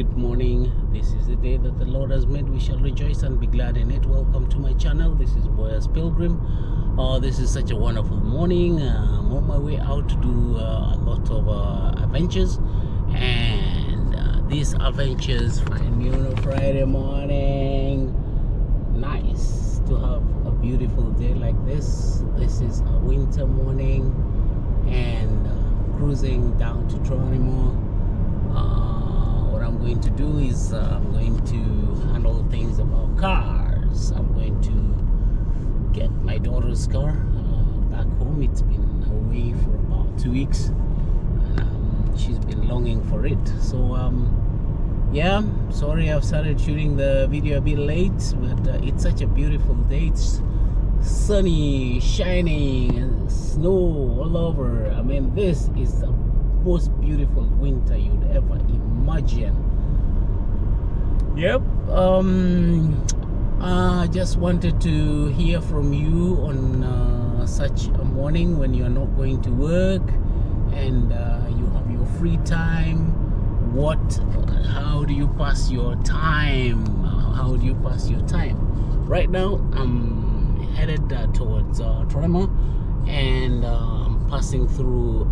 Good morning. This is the day that the Lord has made. We shall rejoice and be glad in it. Welcome to my channel. This is Boyas Pilgrim. This is such a wonderful morning. I'm on my way out to do a lot of adventures, and these adventures find me on a Friday morning. Nice to have a beautiful day like this. This is a winter morning, and cruising down to Toronto. What I'm going to do is I'm going to handle things about cars. I'm going to get my daughter's car back home. It's been away for about 2 weeks, and she's been longing for it. So yeah, sorry I've started shooting the video a bit late, but it's such a beautiful day. It's sunny, shining, and snow all over. I mean, this is the most beautiful winter you'd ever imagine. Yep. I just wanted to hear from you on such a morning when you're not going to work and you have your free time. How do you pass your time? How do you pass your time? Right now I'm headed towards Toronto, and I'm passing through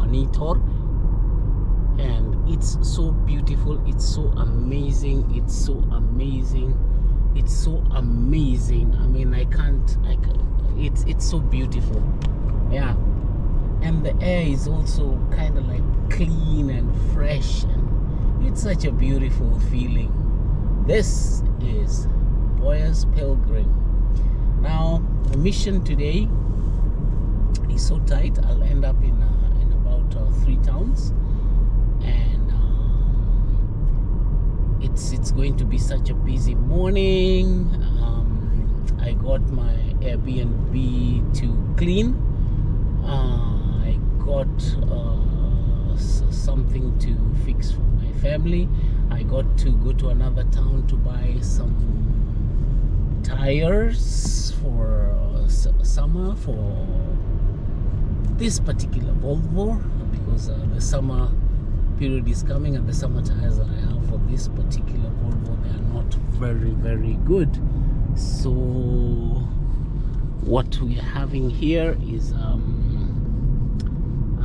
Nitor, and it's so beautiful, it's so amazing, it's so amazing, it's so amazing. I mean, it's so beautiful. Yeah, and the air is also kind of like clean and fresh, and it's such a beautiful feeling. This is Boyas Pilgrim. Now the mission today is so tight, I'll end up in about 3 towns, and it's going to be such a busy morning. I got my Airbnb to clean. I got something to fix for my family. I got to go to another town to buy some tires for summer for this particular Volvo, because the summer period is coming, and the summer tires that I have for this particular Volvo, they are not very good. So what we are having here is I'll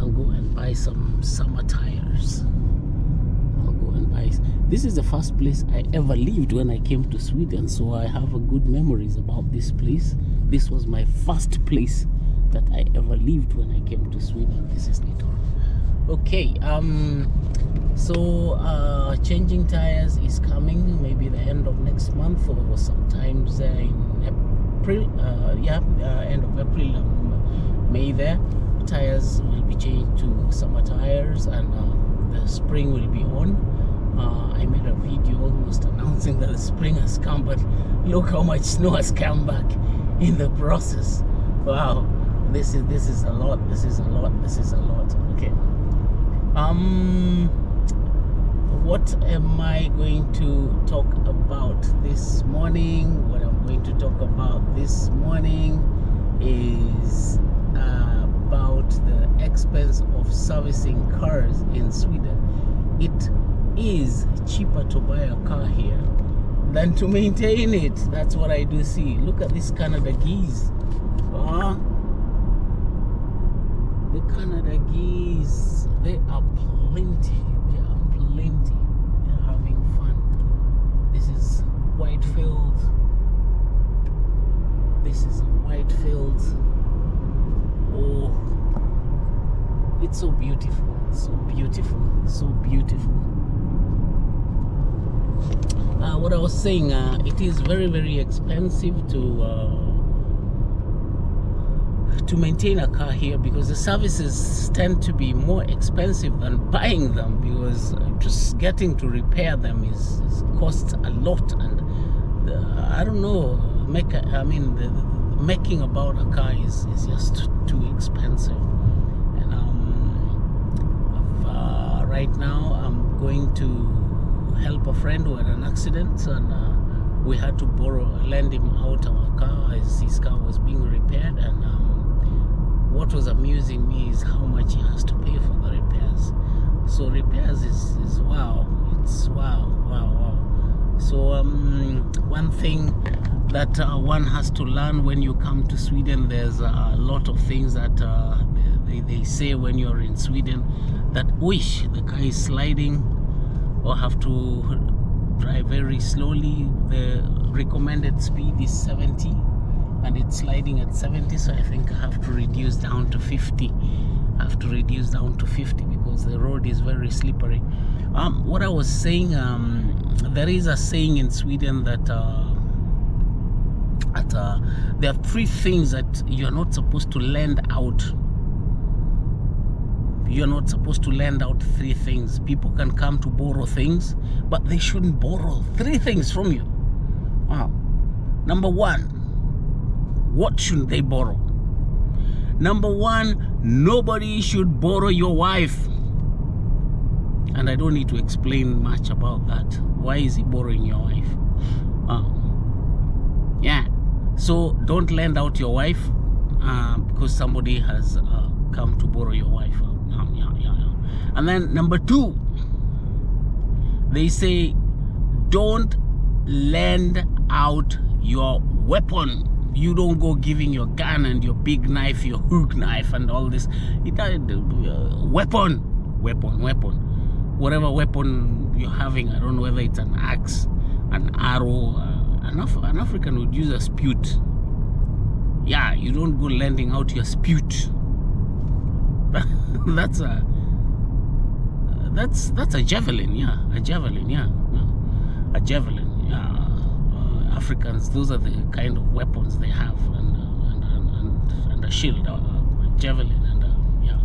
go and buy some summer tires. This is the first place I ever lived when I came to Sweden, so I have a good memories about this place. This was my first place that I ever lived when I came to Sweden. This is Nitor. Okay, so changing tires is coming, maybe the end of next month or sometimes in April. End of April, May there. Tires will be changed to summer tires, and the spring will be on. I made a video almost announcing that the spring has come, but look how much snow has come back in the process. Wow, this is a lot. This is a lot. Okay. What am I going to talk about this morning? What I'm going to talk about this morning is about the expense of servicing cars in Sweden. It is cheaper to buy a car here than to maintain it. That's what I do see. Look at this Canada geese. The Canada geese, they are plenty. They're having fun. This is Whitefield. Oh, it's so beautiful. What I was saying, it is very expensive to maintain a car here, because the services tend to be more expensive than buying them, because just getting to repair them is costs a lot, and I don't know, the making about a car is just too expensive. And right now I'm going to help a friend who had an accident, and we had to lend him out our car as his car was being repaired. And what was amusing me is how much he has to pay for the repairs. So So repairs is wow. It's wow. So one thing that one has to learn when you come to Sweden, there's a lot of things that they say when you're in Sweden, that wish the car is sliding or have to drive very slowly. The recommended speed is 70 and it's sliding at 70, so I think I have to reduce down to 50. I have to reduce down to 50 because the road is very slippery. What I was saying, there is a saying in Sweden that there are 3 things that you're not supposed to lend out. You're not supposed to lend out 3 things. People can come to borrow things, but they shouldn't borrow 3 things from you. Number 1, what should they borrow? Number 1, nobody should borrow your wife. And I don't need to explain much about that. Why is he borrowing your wife? Yeah. So don't lend out your wife because somebody has come to borrow your wife. And then number 2, they say don't lend out your weapon. You don't go giving your gun and your big knife, your hook knife and all this. Weapon. Whatever weapon you're having, I don't know whether it's an axe, an arrow, an African would use a spute. Yeah, you don't go lending out your spute. That's a javelin, yeah, a javelin, yeah, a javelin. Africans, those are the kind of weapons they have, and a shield, a javelin, and yeah.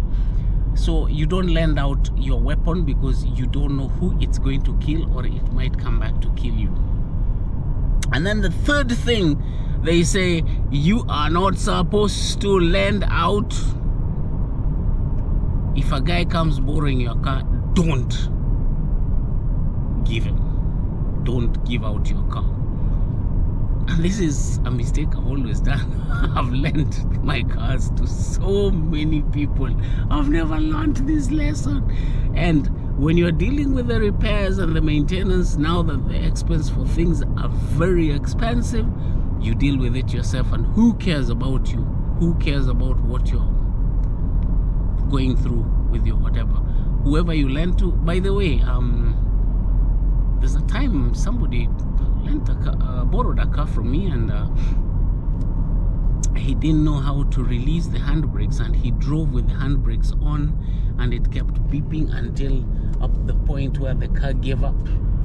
So you don't lend out your weapon because you don't know who it's going to kill, or it might come back to kill you. And then the 3rd thing, they say you are not supposed to lend out. If a guy comes borrowing your car, don't give him. Don't give out your car. And this is a mistake I've always done. I've lent my cars to so many people. I've never learned this lesson. And when you're dealing with the repairs and the maintenance, now that the expense for things are very expensive, you deal with it yourself. And who cares about you? Who cares about what you're going through with your whatever? Whoever you lend to. By the way, there's a time somebody borrowed a car from me, and he didn't know how to release the handbrakes, and he drove with the handbrakes on, and it kept beeping until up the point where the car gave up,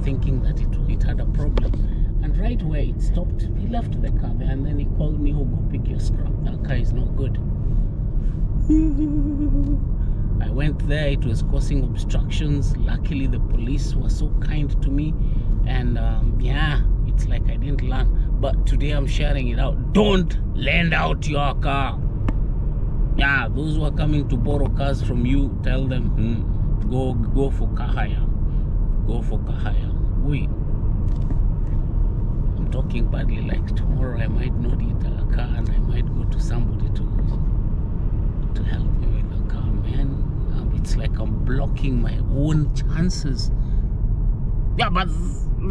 thinking that it had a problem. And right where it stopped, he left the car there, and then he called me, "Oh, go pick your scrap. That car is not good." I went there, it was causing obstructions. Luckily the police were so kind to me, and yeah, it's like I didn't learn, but today I'm sharing it out. Don't lend out your car. Yeah, those who are coming to borrow cars from you, tell them go for car hire. Go for car hire. Wait, I'm talking badly, like tomorrow I might not need a car and I might go to somebody to help me with a car, man. It's like I'm blocking my own chances. Yeah, but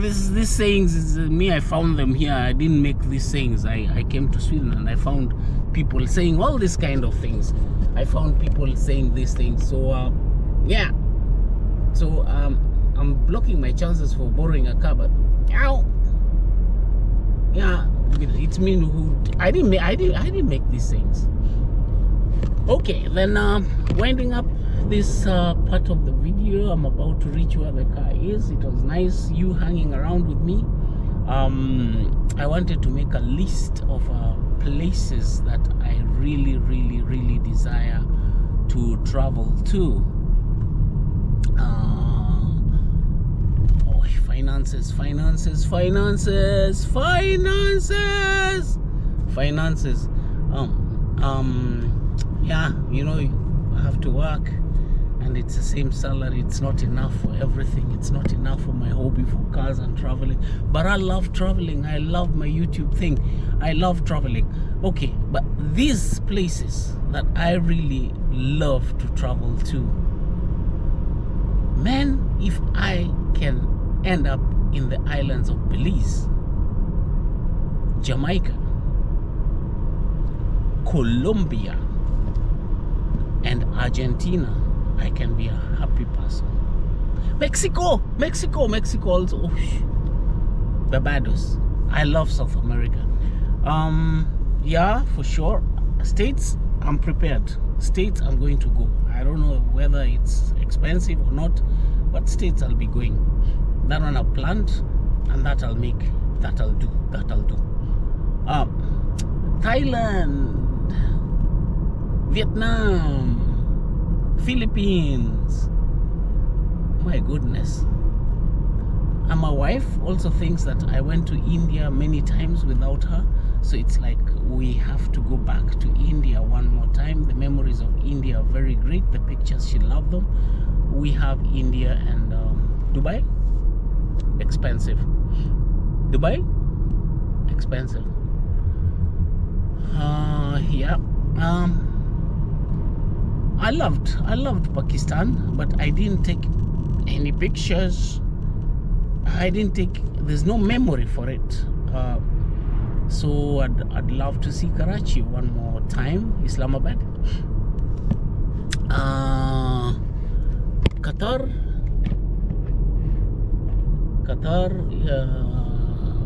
these sayings is me. I found them here. I didn't make these sayings. I came to Sweden and I found people saying all these kind of things. I found people saying these things. So yeah. So I'm blocking my chances for borrowing a car. But ow, yeah, it's me who I didn't make these things. Okay, then winding up this part of the video, I'm about to reach where the car is. It was nice you hanging around with me. I wanted to make a list of places that I really desire to travel to. Finances. Yeah, you know, I have to work, and it's the same salary. It's not enough for everything. It's not enough for my hobby, for cars and traveling. But I love traveling. I love my YouTube thing. I love traveling. Okay, but these places that I really love to travel to, can end up in the islands of Belize, Jamaica, Colombia, and Argentina, I can be a happy person. Mexico also. Oh, Barbados. I love South America. Yeah, for sure. States, I'm prepared. States, I'm going to go. I don't know whether it's expensive or not, but states I'll be going. That one I've planned, and that I'll make. That I'll do. Thailand, Vietnam, Philippines. My goodness. And my wife also thinks that I went to India many times without her, so it's like we have to go back to India one more time. The memories of India are very great. The pictures, she loved them. We have India and Dubai. Expensive. Dubai, expensive. Yeah. I loved Pakistan, but I didn't take any pictures. There's no memory for it. So I'd love to see Karachi one more time, Islamabad. Qatar,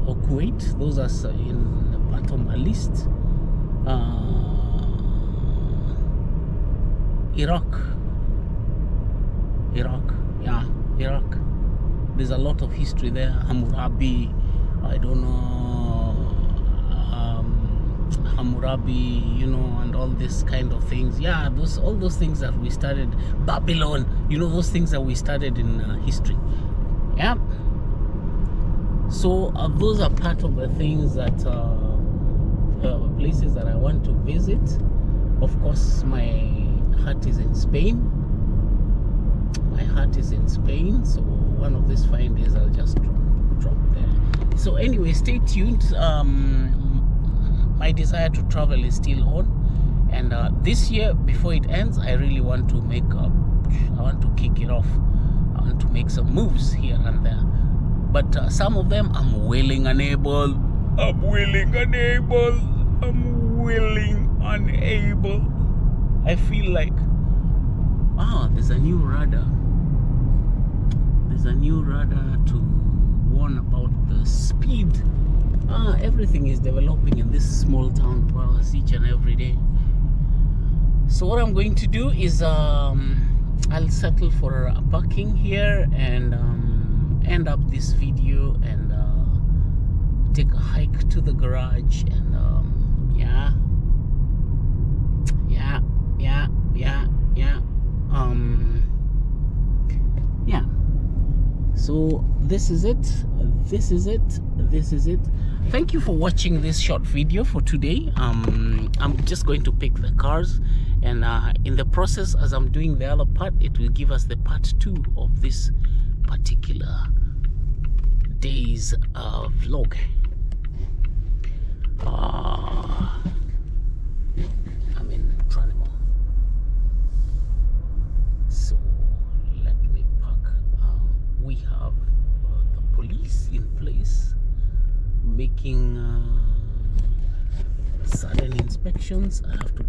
or Kuwait. Those are in the part of my list. Iraq. Yeah, Iraq. There's a lot of history there. Hammurabi, I don't know, Hammurabi, you know, and all this kind of things. Yeah, all those things that we studied. Babylon, you know, those things that we studied in history. Yeah. So those are part of the things that places that I want to visit. Of course, my heart is in Spain. So one of these fine days I'll just drop there. So anyway, stay tuned. My desire to travel is still on, and this year, before it ends, I really want to I want to kick it off. I want to make some moves here and there, but some of them I'm willing and able. I feel like there's a new radar. To warn about the speed. Everything is developing in this small town for us each and every day. So what I'm going to do is I'll settle for a parking here and end up this video and take a hike to the garage and yeah. So this is it. Thank you for watching this short video for today. I'm just going to pick the cars, and in the process, as I'm doing the other part, it will give us the part 2 of this particular day's vlog. I'm in Tranimo. So let me park. We have the police in place making sudden inspections. I have to